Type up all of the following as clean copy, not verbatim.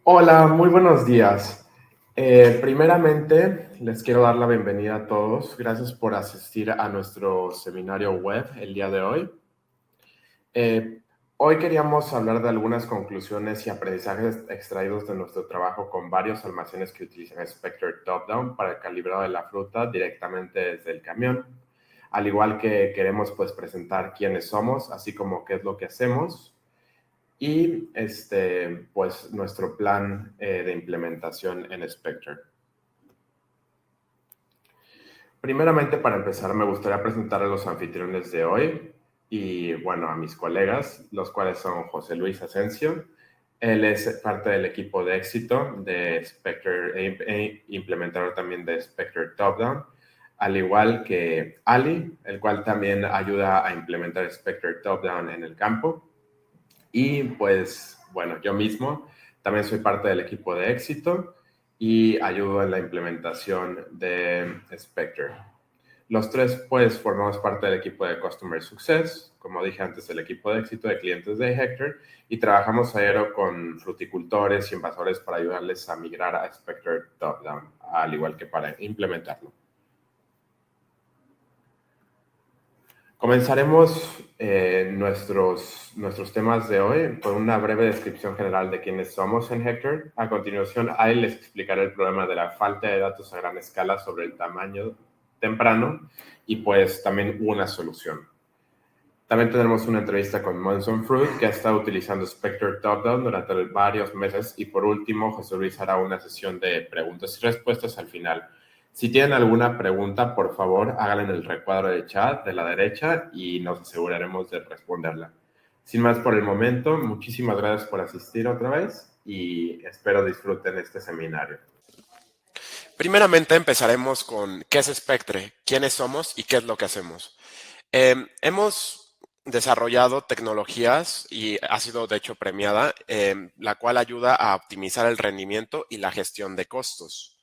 Hola, muy buenos días. Primeramente, les quiero dar la bienvenida a todos. Gracias por asistir a nuestro seminario web el día de hoy. Hoy queríamos hablar de algunas conclusiones y aprendizajes extraídos de nuestro trabajo con varios almacenes que utilizan Spectre Top Down para el calibrado de la fruta directamente desde el camión. Al igual que queremos presentar quiénes somos, así como qué es lo que hacemos y pues nuestro plan de implementación en Spectre. Primeramente, para empezar, me gustaría presentar a los anfitriones de hoy y, bueno, a mis colegas, los cuales son José Luis Asensio. Él es parte del equipo de éxito de Spectre e implementador también de Spectre Top Down, al igual que Ali, el cual también ayuda a implementar Spectre Top Down en el campo. Y pues, bueno, yo mismo también soy parte del equipo de éxito y ayudo en la implementación de Spectre. Los tres, pues, formamos parte del equipo de Customer Success, como dije antes, el equipo de éxito de clientes de Hectre, y trabajamos aero con fruticultores y invasores para ayudarles a migrar a Spectre Top Down, al igual que para implementarlo. Comenzaremos nuestros temas de hoy con una breve descripción general de quiénes somos en Hectre. A continuación, ahí les explicaré el problema de la falta de datos a gran escala sobre el tamaño temprano y pues también una solución. También tenemos una entrevista con Monson Fruit, que ha estado utilizando Spectre Top Down durante varios meses. Y por último, José Luis hará una sesión de preguntas y respuestas al final. Si tienen alguna pregunta, por favor, háganla en el recuadro de chat de la derecha y nos aseguraremos de responderla. Sin más por el momento, muchísimas gracias por asistir otra vez y espero disfruten este seminario. Primeramente empezaremos con qué es Spectre, quiénes somos y qué es lo que hacemos. Hemos desarrollado tecnologías y ha sido de hecho premiada, la cual ayuda a optimizar el rendimiento y la gestión de costos.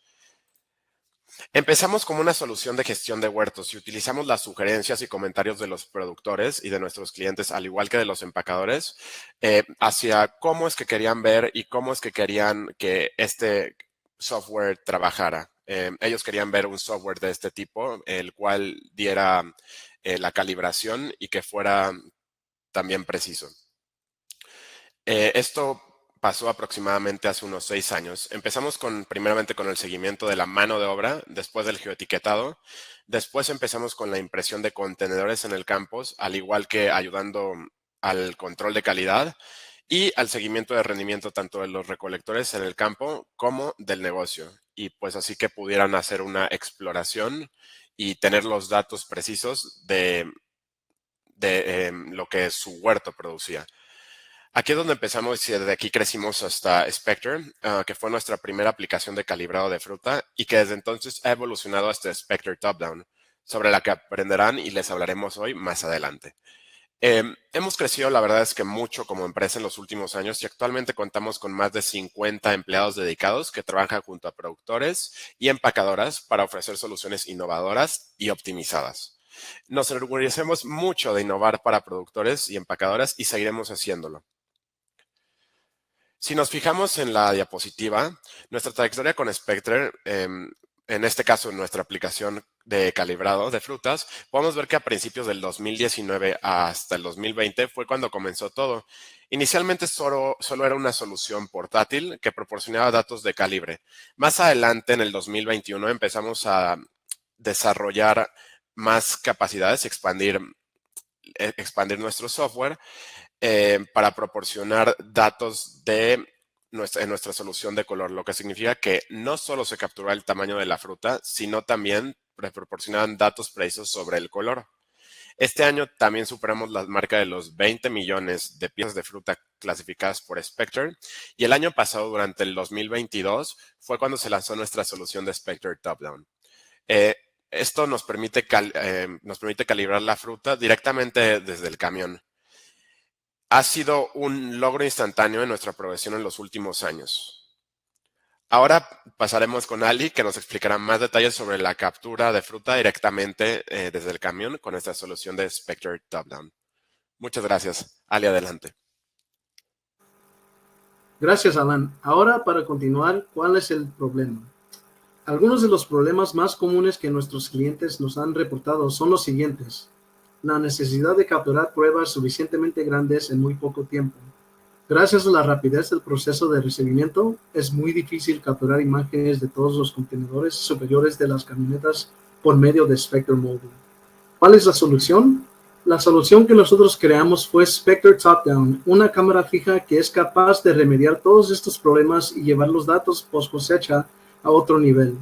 Empezamos como una solución de gestión de huertos y utilizamos las sugerencias y comentarios de los productores y de nuestros clientes, al igual que de los empacadores, hacia cómo es que querían ver y cómo es que querían que este software trabajara. Ellos querían ver un software de este tipo, el cual diera la calibración y que fuera también preciso. Esto pasó aproximadamente hace unos 6 años. Empezamos primeramente con el seguimiento de la mano de obra, después del geoetiquetado. Después empezamos con la impresión de contenedores en el campus, al igual que ayudando al control de calidad y al seguimiento de rendimiento tanto de los recolectores en el campo como del negocio. Y pues así que pudieran hacer una exploración y tener los datos precisos de lo que su huerto producía. Aquí es donde empezamos y desde aquí crecimos hasta Spectre, que fue nuestra primera aplicación de calibrado de fruta y que desde entonces ha evolucionado hasta Spectre Top Down, sobre la que aprenderán y les hablaremos hoy más adelante. Hemos crecido, la verdad es que mucho como empresa en los últimos años y actualmente contamos con más de 50 empleados dedicados que trabajan junto a productores y empacadoras para ofrecer soluciones innovadoras y optimizadas. Nos enorgullecemos mucho de innovar para productores y empacadoras y seguiremos haciéndolo. Si nos fijamos en la diapositiva, nuestra trayectoria con Spectre, en este caso en nuestra aplicación de calibrado de frutas, podemos ver que a principios del 2019 hasta el 2020 fue cuando comenzó todo. Inicialmente solo era una solución portátil que proporcionaba datos de calibre. Más adelante, en el 2021, empezamos a desarrollar más capacidades, expandir nuestro software para proporcionar datos en nuestra solución de color, lo que significa que no solo se capturaba el tamaño de la fruta, sino también proporcionaban datos precisos sobre el color. Este año también superamos la marca de los 20 millones de piezas de fruta clasificadas por Spectre y el año pasado, durante el 2022, fue cuando se lanzó nuestra solución de Spectre Top Down. Esto nos permite calibrar la fruta directamente desde el camión. Ha sido un logro instantáneo en nuestra progresión en los últimos años. Ahora pasaremos con Ali, que nos explicará más detalles sobre la captura de fruta directamente desde el camión con esta solución de Spectre Top Down. Muchas gracias. Ali, adelante. Gracias, Alan. Ahora, para continuar, ¿cuál es el problema? Algunos de los problemas más comunes que nuestros clientes nos han reportado son los siguientes. La necesidad de capturar pruebas suficientemente grandes en muy poco tiempo. Gracias a la rapidez del proceso de recibimiento, es muy difícil capturar imágenes de todos los contenedores superiores de las camionetas por medio de Spectre Mobile. ¿Cuál es la solución? La solución que nosotros creamos fue Spectre Top Down, una cámara fija que es capaz de remediar todos estos problemas y llevar los datos post cosecha a otro nivel.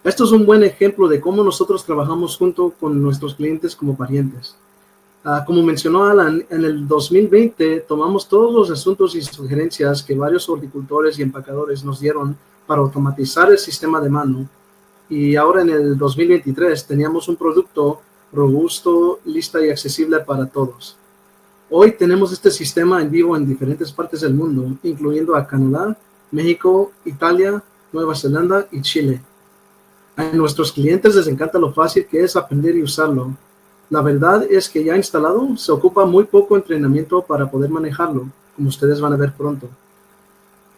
Esto es un buen ejemplo de cómo nosotros trabajamos junto con nuestros clientes como parientes. Como mencionó Alan, en el 2020 tomamos todos los asuntos y sugerencias que varios horticultores y empacadores nos dieron para automatizar el sistema de mano, y ahora en el 2023 teníamos un producto robusto, listo y accesible para todos. Hoy tenemos este sistema en vivo en diferentes partes del mundo, incluyendo a Canadá, México, Italia, Nueva Zelanda y Chile. A nuestros clientes les encanta lo fácil que es aprender y usarlo. La verdad es que ya instalado, se ocupa muy poco entrenamiento para poder manejarlo, como ustedes van a ver pronto.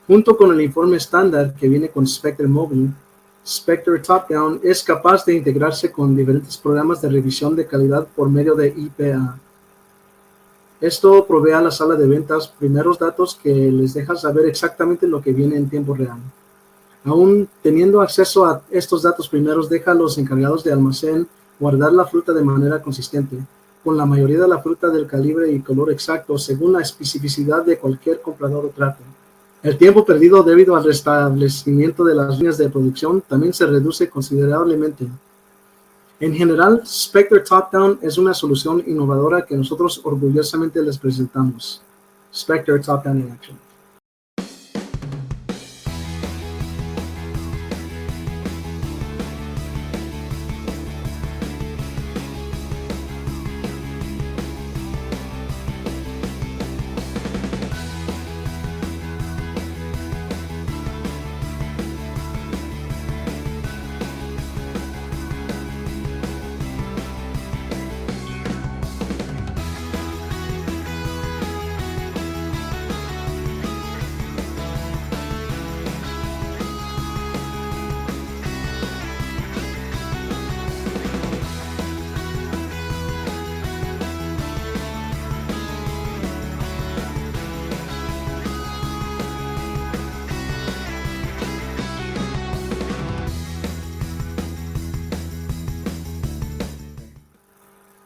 Junto con el informe estándar que viene con Spectre Mobile, Spectre Top Down es capaz de integrarse con diferentes programas de revisión de calidad por medio de IPA. Esto provee a la sala de ventas primeros datos que les deja saber exactamente lo que viene en tiempo real. Aún teniendo acceso a estos datos primeros, deja a los encargados de almacén guardar la fruta de manera consistente, con la mayoría de la fruta del calibre y color exacto según la especificidad de cualquier comprador o trato. El tiempo perdido debido al restablecimiento de las líneas de producción también se reduce considerablemente. En general, Spectre Top Down es una solución innovadora que nosotros orgullosamente les presentamos. Spectre Top Down in Action.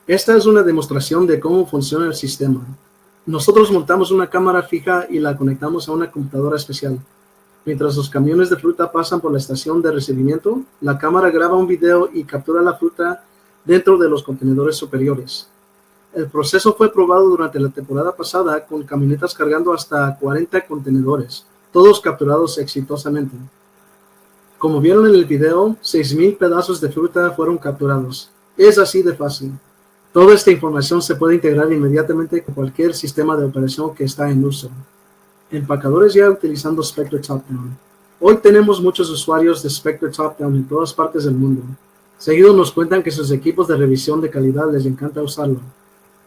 Esta es una demostración de cómo funciona el sistema. Nosotros montamos una cámara fija y la conectamos a una computadora especial. Mientras los camiones de fruta pasan por la estación de recibimiento, la cámara graba un video y captura la fruta dentro de los contenedores superiores. El proceso fue probado durante la temporada pasada con camionetas cargando hasta 40 contenedores, todos capturados exitosamente. Como vieron en el video, 6,000 pedazos de fruta fueron capturados. Es así de fácil. Toda esta información se puede integrar inmediatamente con cualquier sistema de operación que está en uso. Empacadores ya utilizando Spectre Top Down. Hoy tenemos muchos usuarios de Spectre Top Down en todas partes del mundo. Seguido nos cuentan que sus equipos de revisión de calidad les encanta usarlo.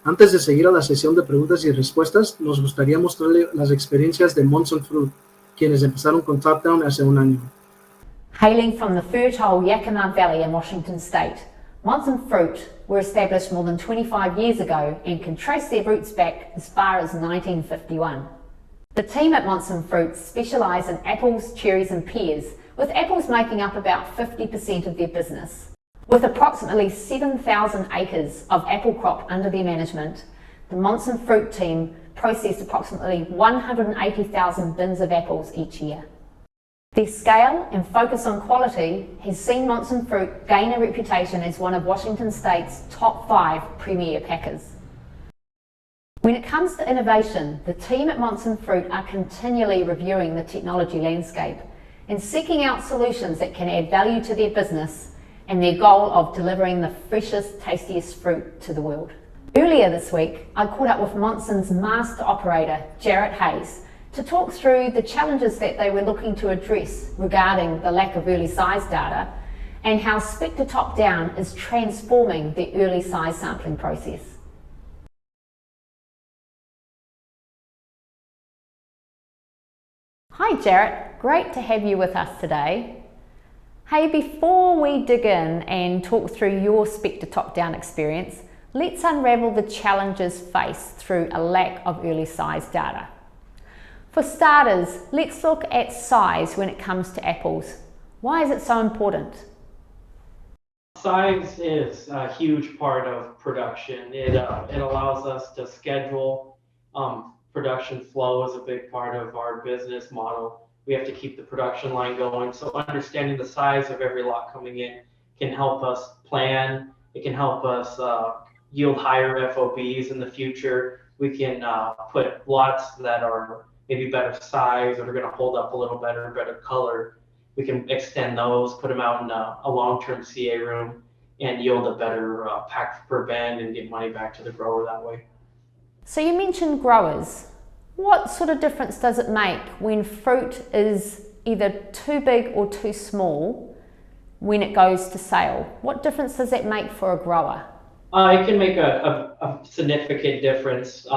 Antes de seguir a la sesión de preguntas y respuestas, nos gustaría mostrarle las experiencias de Monson Fruit, quienes empezaron con Top Down hace un año. Hailing from the fertile Yakima Valley in Washington State, Monson Fruit were established more than 25 years ago and can trace their roots back as far as 1951. The team at Monson Fruit specialise in apples, cherries and pears, with apples making up about 50% of their business. With approximately 7,000 acres of apple crop under their management, the Monson Fruit team processed approximately 180,000 bins of apples each year. Their scale and focus on quality has seen Monson Fruit gain a reputation as one of Washington State's top 5 premier packers. When it comes to innovation, the team at Monson Fruit are continually reviewing the technology landscape and seeking out solutions that can add value to their business and their goal of delivering the freshest, tastiest fruit to the world. Earlier this week, I caught up with Monson's master operator, Jarrett Hayes, to talk through the challenges that they were looking to address regarding the lack of early size data and how Spectre Top Down is transforming the early size sampling process. Hi Jarrett, great to have you with us today. Hey, before we dig in and talk through your Spectre Top Down experience, let's unravel the challenges faced through a lack of early size data. For starters, let's look at size when it comes to apples. Why is it so important? Size is a huge part of production. It allows us to schedule. Production flow is a big part of our business model. We have to keep the production line going. So understanding the size of every lot coming in can help us plan. It can help us yield higher FOBs in the future. We can put lots that are maybe better size or are going to hold up a little better color. We can extend those, put them out in a long-term CA room and yield a better pack per bend and get money back to the grower that way. So you mentioned growers. What sort of difference does it make when fruit is either too big or too small when it goes to sale? What difference does that make for a grower? It can make a significant difference.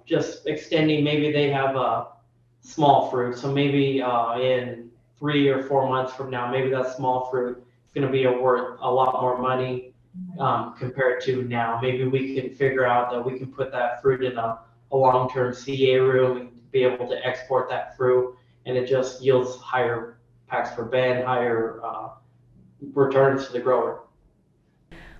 Just extending, maybe they have a small fruit. So maybe in 3 or 4 months from now, maybe that small fruit is going to be worth a lot more money compared to now. Maybe we can figure out that we can put that fruit in a long-term CA room and be able to export that fruit, and it just yields higher packs per bend, higher returns to the grower.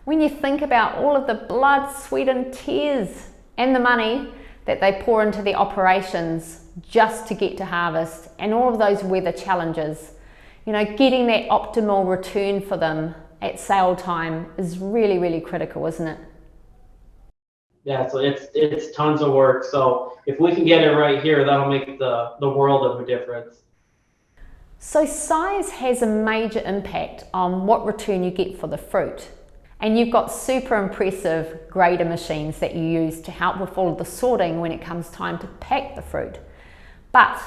When you think about all of the blood, sweat and tears and the money that they pour into their operations just to get to harvest and all of those weather challenges, you know, getting that optimal return for them at sale time is really, really critical, isn't it? Yeah, so it's tons of work. So if we can get it right here, that'll make the world of a difference. So size has a major impact on what return you get for the fruit. And you've got super impressive grader machines that you use to help with all of the sorting when it comes time to pack the fruit. But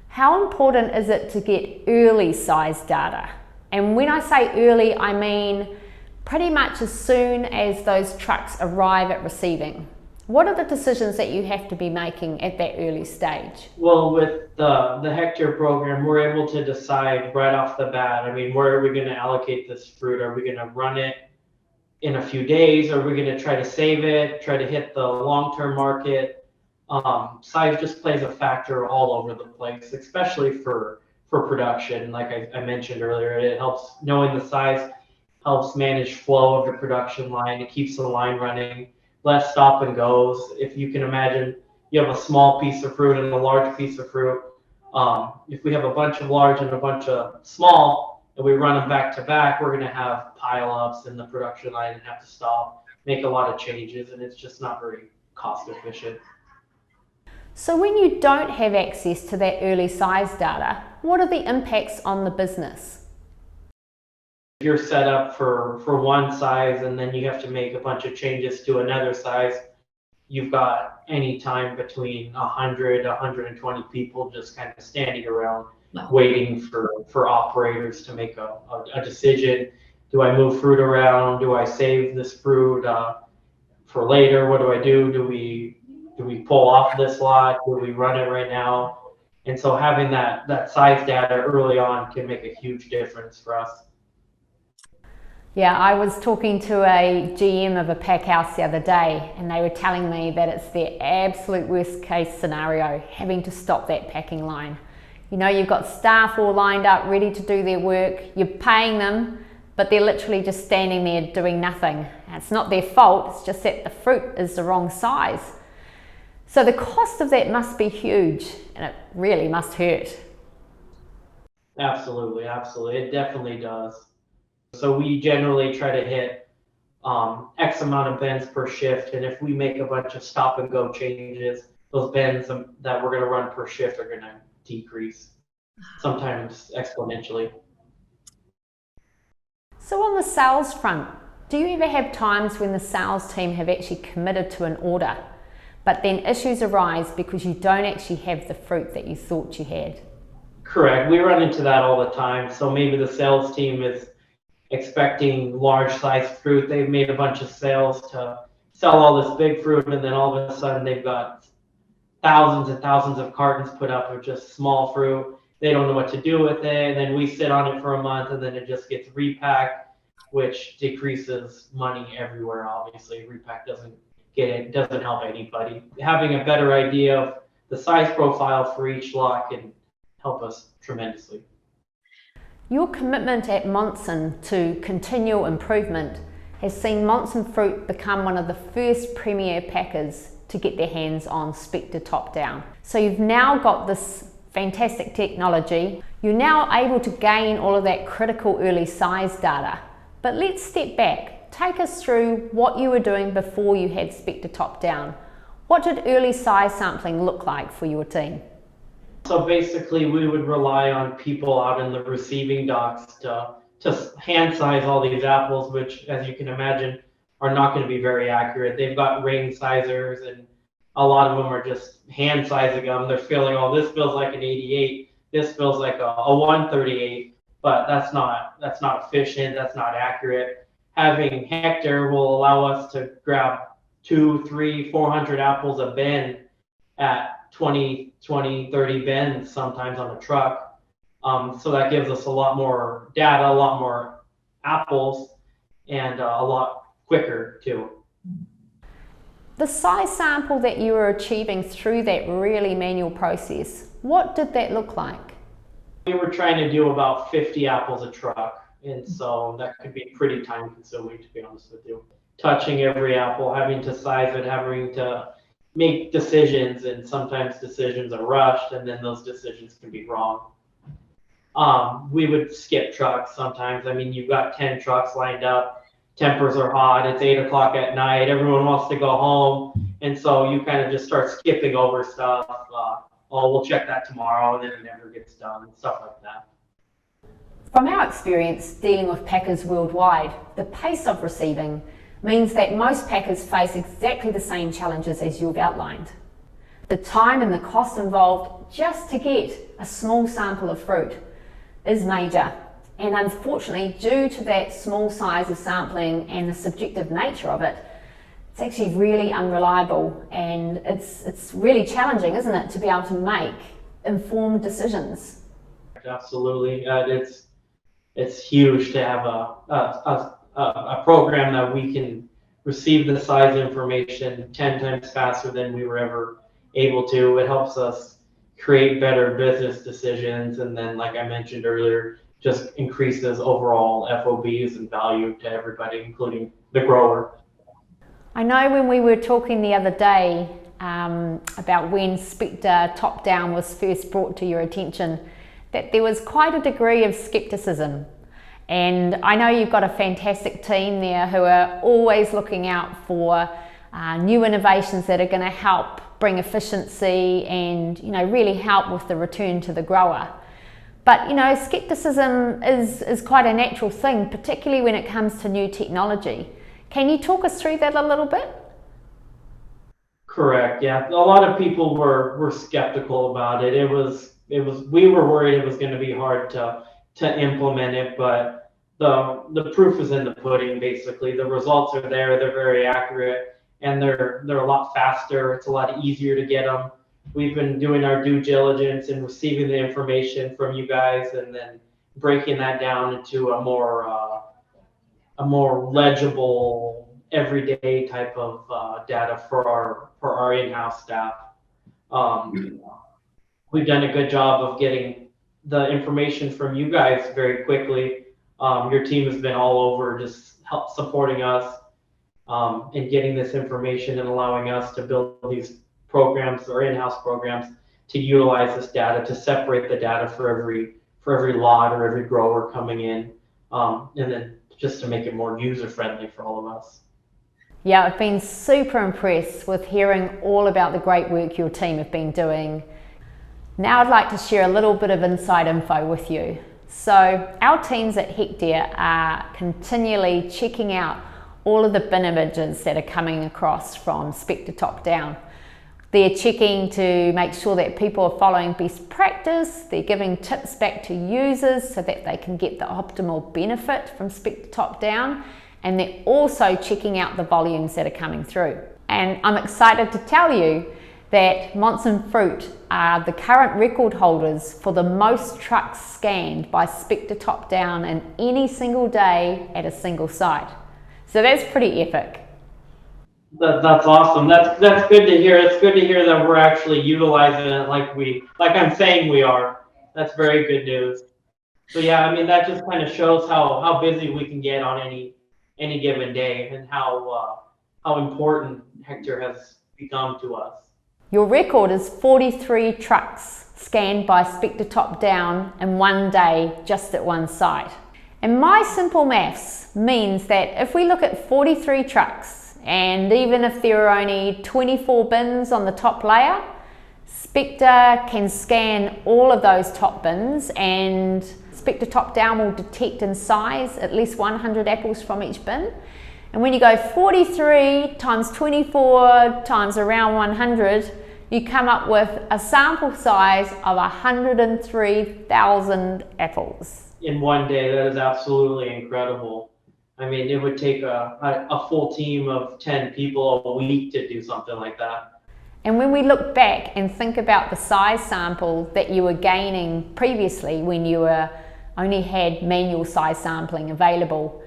how important is it to get early size data? And when I say early, I mean pretty much as soon as those trucks arrive at receiving. What are the decisions that you have to be making at that early stage? Well, with the Hectre program, we're able to decide right off the bat. I mean, where are we going to allocate this fruit? Are we going to run it in a few days? Are we going to try to save it, try to hit the long-term market? Size just plays a factor all over the place, especially for production. Like I mentioned earlier, it helps, knowing the size helps manage flow of the production line. It keeps the line running, less stop and goes. If you can imagine, you have a small piece of fruit and a large piece of fruit. If we have a bunch of large and a bunch of small, and we run them back to back, we're going to have pile-ups in the production line and have to stop, make a lot of changes, and it's just not very cost efficient. So when you don't have access to that early size data, what are the impacts on the business? If you're set up for one size and then you have to make a bunch of changes to another size, you've got any time between 100, 120 people just kind of standing around waiting for operators to make a decision. Do I move fruit around? Do I save this fruit for later? What do I do? Do we pull off this lot? Do we run it right now? And so having that size data early on can make a huge difference for us. Yeah, I was talking to a GM of a pack house the other day and they were telling me that it's their absolute worst case scenario, having to stop that packing line. You know, you've got staff all lined up, ready to do their work, you're paying them, but they're literally just standing there doing nothing. And it's not their fault, it's just that the fruit is the wrong size. So the cost of that must be huge, and it really must hurt. Absolutely, absolutely. It definitely does. So we generally try to hit X amount of bends per shift, and if we make a bunch of stop and go changes, those bends that we're going to run per shift are going to decrease, sometimes exponentially. So on the sales front, do you ever have times when the sales team have actually committed to an order, but then issues arise because you don't actually have the fruit that you thought you had? Correct. We run into that all the time. So maybe the sales team is expecting large sized fruit. They've made a bunch of sales to sell all this big fruit, and then all of a sudden they've got thousands and thousands of cartons put up of just small fruit, they don't know what to do with it, and then we sit on it for a month, and then it just gets repacked, which decreases money everywhere. Obviously, repack doesn't help anybody. Having a better idea of the size profile for each lot can help us tremendously. Your commitment at Monson to continual improvement has seen Monson Fruit become one of the first premier packers to get their hands on Spectre Top Down. So you've now got this fantastic technology. You're now able to gain all of that critical early size data. But let's step back. Take us through what you were doing before you had Spectre Top Down. What did early size sampling look like for your team? So basically, we would rely on people out in the receiving docks to hand size all these apples, which, as you can imagine, are not going to be very accurate. They've got ring sizers, and a lot of them are just hand sizing them. They're feeling, oh, this feels like an 88, this feels like a 138, but that's not efficient, that's not accurate. Having Hectre will allow us to grab 200, 300, 400 apples a bin at 20, 30 bins sometimes on a truck. So that gives us a lot more data, a lot more apples, and a lot quicker too. The size sample that you were achieving through that really manual process, what did that look like? We were trying to do about 50 apples a truck, and so that could be pretty time consuming, to be honest with you. Touching every apple, having to size it, having to make decisions, and sometimes decisions are rushed, and then those decisions can be wrong. We would skip trucks sometimes. I mean, you've got 10 trucks lined up, tempers are hot, it's 8 o'clock at night, everyone wants to go home, and so you kind of just start skipping over stuff. Oh, we'll check that tomorrow, and then it never gets done, stuff like that. From our experience dealing with packers worldwide, the pace of receiving means that most packers face exactly the same challenges as you've outlined. The time and the cost involved just to get a small sample of fruit is major. And unfortunately, due to that small size of sampling and the subjective nature of it, it's actually really unreliable, and it's really challenging, isn't it, to be able to make informed decisions? Absolutely. It's huge to have a program that we can receive the size information 10 times faster than we were ever able to. It helps us create better business decisions, and then, like I mentioned earlier, just increases overall FOBs and value to everybody, including the grower. I know when we were talking the other day about when Spectre Top Down was first brought to your attention, that there was quite a degree of skepticism. And I know you've got a fantastic team there who are always looking out for new innovations that are going to help bring efficiency and, really help with the return to the grower. But, skepticism is quite a natural thing, particularly when it comes to new technology. Can you talk us through that a little bit? Correct. Yeah, a lot of people were skeptical about it. We were worried it was going to be hard to implement it, but the proof is in the pudding. Basically, the results are there. They're very accurate, and they're a lot faster. It's a lot easier to get them. We've been doing our due diligence and receiving the information from you guys, and then breaking that down into a more legible, everyday type of data for our in-house staff. We've done a good job of getting the information from you guys very quickly. Your team has been all over, just help supporting us in getting this information and allowing us to build these programs or in-house programs to utilize this data, to separate the data for every lot or every grower coming in, and then just to make it more user-friendly for all of us. Yeah, I've been super impressed with hearing all about the great work your team have been doing. Now I'd like to share a little bit of inside info with you. So our teams at Hectre are continually checking out all of the bin images that are coming across from Spectre Top Down. They're checking to make sure that people are following best practice. They're giving tips back to users so that they can get the optimal benefit from Spectre Top Down. And they're also checking out the volumes that are coming through. And I'm excited to tell you that Monson Fruit are the current record holders for the most trucks scanned by Spectre Top Down in any single day at a single site. So that's pretty epic. That's awesome. That's good to hear. It's good to hear that we're actually utilizing it like I'm saying we are. That's very good news. So yeah, I mean, that just kind of shows how busy we can get on any given day, and how important Hectre has become to us. Your record is 43 trucks scanned by Spectre Top Down in one day just at one site. And my simple maths means that if we look at 43 trucks, and even if there are only 24 bins on the top layer, Spectre can scan all of those top bins, and Spectre Top Down will detect and size at least 100 apples from each bin. And when you go 43 times 24 times around 100, you come up with a sample size of 103,000 apples. In one day, that is absolutely incredible. I mean, it would take a full team of 10 people a week to do something like that. And when we look back and think about the size sample that you were gaining previously when you only had manual size sampling available,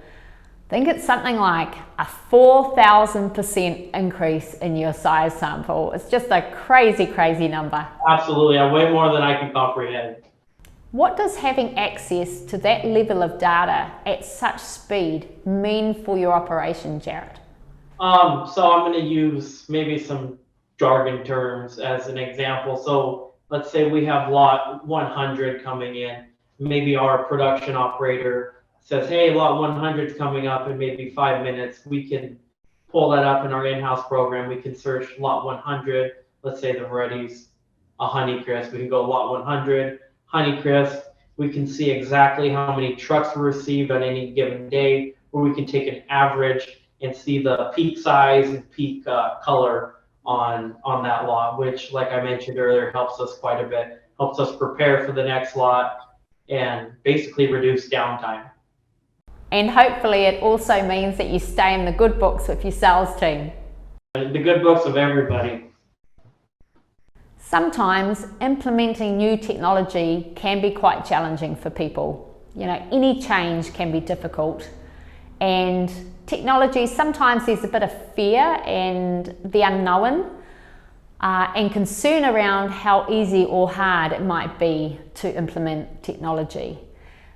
I think it's something like a 4,000% increase in your size sample. It's just a crazy, crazy number. Absolutely, way more than I can comprehend. What does having access to that level of data at such speed mean for your operation, Jared? So I'm going to use maybe some jargon terms as an example. So let's say we have lot 100 coming in. Maybe our production operator says, hey, lot 100 is coming up in maybe 5 minutes. We can pull that up in our in-house program. We can search lot 100. Let's say the variety's a Honeycrisp. We can go lot 100, Honeycrisp. We can see exactly how many trucks were received on any given day, or we can take an average and see the peak size and peak color on that lot, which, like I mentioned earlier, helps us quite a bit, helps us prepare for the next lot and basically reduce downtime. And hopefully it also means that you stay in the good books with your sales team. The good books of everybody. Sometimes implementing new technology can be quite challenging for people. You know, any change can be difficult, and technology, sometimes there's a bit of fear and the unknown and concern around how easy or hard it might be to implement technology.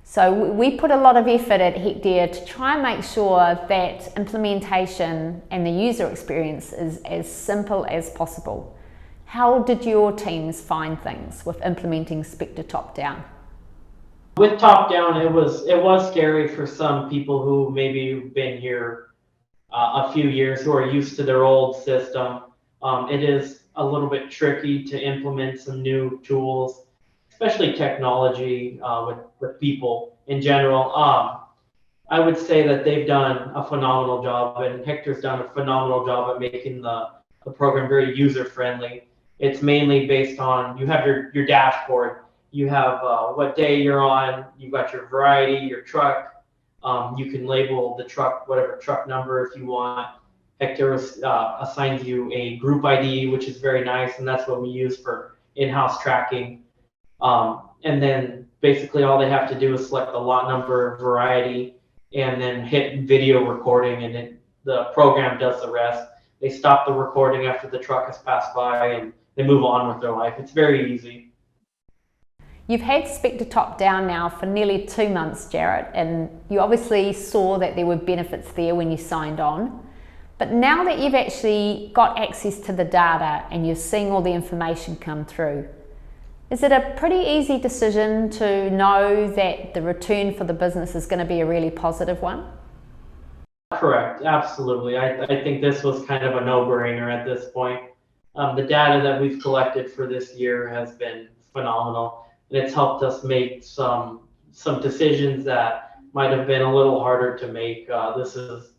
So we put a lot of effort at Hectre to try and make sure that implementation and the user experience is as simple as possible. How did your teams find things with implementing Spectre Top Down? With Top Down, it was scary for some people who maybe have been here a few years, who are used to their old system. It is a little bit tricky to implement some new tools, especially technology with people in general. I would say that they've done a phenomenal job, and Hector's done a phenomenal job at making the program very user-friendly. It's mainly based on, you have your dashboard, you have what day you're on, you've got your variety, your truck, you can label the truck, whatever truck number if you want. Hector assigns you a group ID, which is very nice, and that's what we use for in-house tracking. And then basically all they have to do is select the lot number, variety, and then hit video recording, and then the program does the rest. They stop the recording after the truck has passed by, and they move on with their life. It's very easy. You've had Spectre Top Down now for nearly 2 months, Jared, and you obviously saw that there were benefits there when you signed on. But now that you've actually got access to the data and you're seeing all the information come through, is it a pretty easy decision to know that the return for the business is going to be a really positive one? Correct, absolutely. I think this was kind of a no-brainer at this point. The data that we've collected for this year has been phenomenal, and it's helped us make some decisions that might have been a little harder to make. This is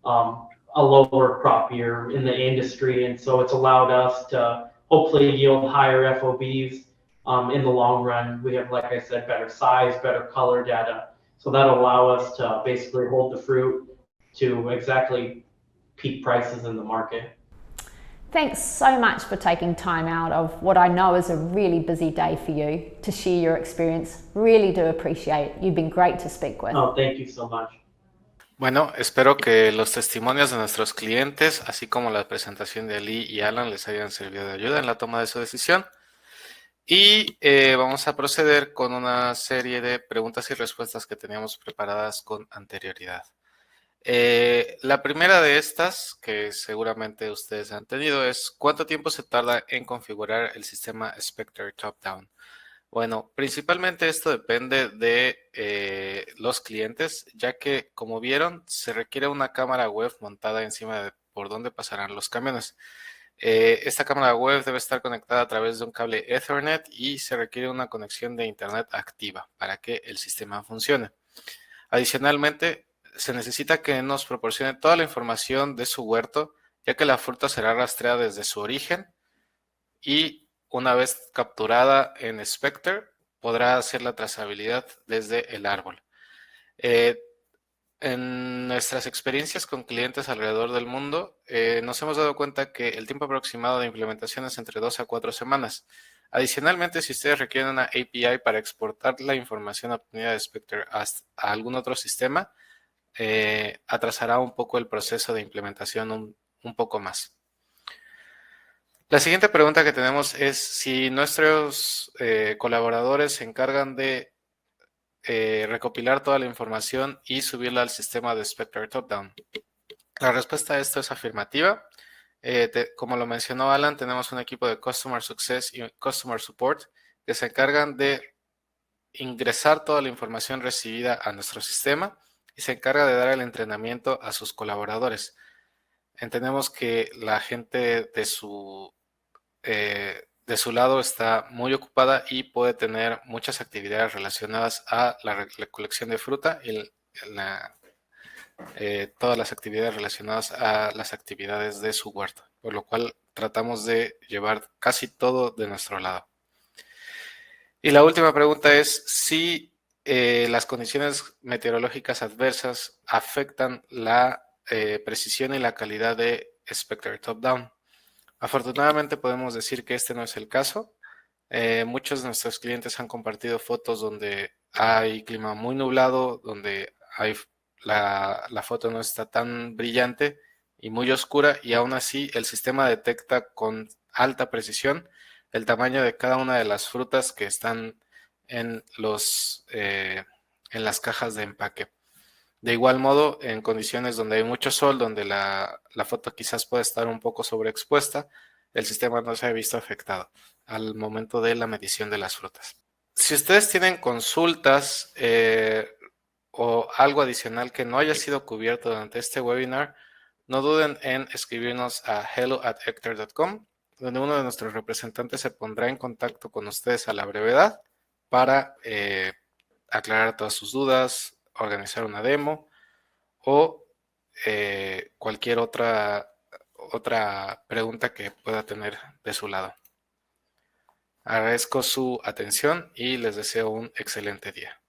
a lower crop year in the industry, and so it's allowed us to hopefully yield higher FOBs in the long run. We have, like I said, better size, better color data, so that'll allow us to basically hold the fruit to exactly peak prices in the market. Thanks so much for taking time out of what I know is a really busy day for you to share your experience. Really do appreciate it. You've been great to speak with. Oh, thank you so much. Bueno, espero que los testimonios de nuestros clientes, así como la presentación de Lee y Alan, les hayan servido de ayuda en la toma de su decisión. Y vamos a proceder con una serie de preguntas y respuestas que teníamos preparadas con anterioridad. La primera de estas, que seguramente ustedes han tenido, es ¿cuánto tiempo se tarda en configurar el sistema Spectre Top Down? Bueno, principalmente esto depende de los clientes, ya que, como vieron, se requiere una cámara web montada encima de por donde pasarán los camiones. Esta cámara web debe estar conectada a través de un cable Ethernet y se requiere una conexión de Internet activa para que el sistema funcione. Adicionalmente, se necesita que nos proporcione toda la información de su huerto, ya que la fruta será rastreada desde su origen y una vez capturada en Spectre, podrá hacer la trazabilidad desde el árbol. En nuestras experiencias con clientes alrededor del mundo, nos hemos dado cuenta que el tiempo aproximado de implementación es entre 2 a 4 semanas. Adicionalmente, si ustedes requieren una API para exportar la información obtenida de Spectre a algún otro sistema, atrasará un poco el proceso de implementación un poco más. La siguiente pregunta que tenemos es si nuestros colaboradores se encargan de recopilar toda la información y subirla al sistema de Spectre Top Down. La respuesta a esto es afirmativa. Como lo mencionó Alan, tenemos un equipo de Customer Success y Customer Support que se encargan de ingresar toda la información recibida a nuestro sistema y se encarga de dar el entrenamiento a sus colaboradores. Entendemos que la gente de su lado está muy ocupada y puede tener muchas actividades relacionadas a la recolección de fruta y todas las actividades relacionadas a las actividades de su huerto, por lo cual tratamos de llevar casi todo de nuestro lado. Y la última pregunta es si las condiciones meteorológicas adversas afectan la precisión y la calidad de Spectre Top Down. Afortunadamente podemos decir que este no es el caso. Muchos de nuestros clientes han compartido fotos donde hay clima muy nublado, donde la foto no está tan brillante y muy oscura, y aún así el sistema detecta con alta precisión el tamaño de cada una de las frutas que están en las cajas de empaque. De igual modo, en condiciones donde hay mucho sol, donde la foto quizás puede estar un poco sobreexpuesta, el sistema no se ha visto afectado al momento de la medición de las frutas. Si ustedes tienen consultas o algo adicional que no haya sido cubierto durante este webinar, no duden en escribirnos a hello@hectre.com, donde uno de nuestros representantes se pondrá en contacto con ustedes a la brevedad para aclarar todas sus dudas, organizar una demo o cualquier otra pregunta que pueda tener de su lado. Agradezco su atención y les deseo un excelente día.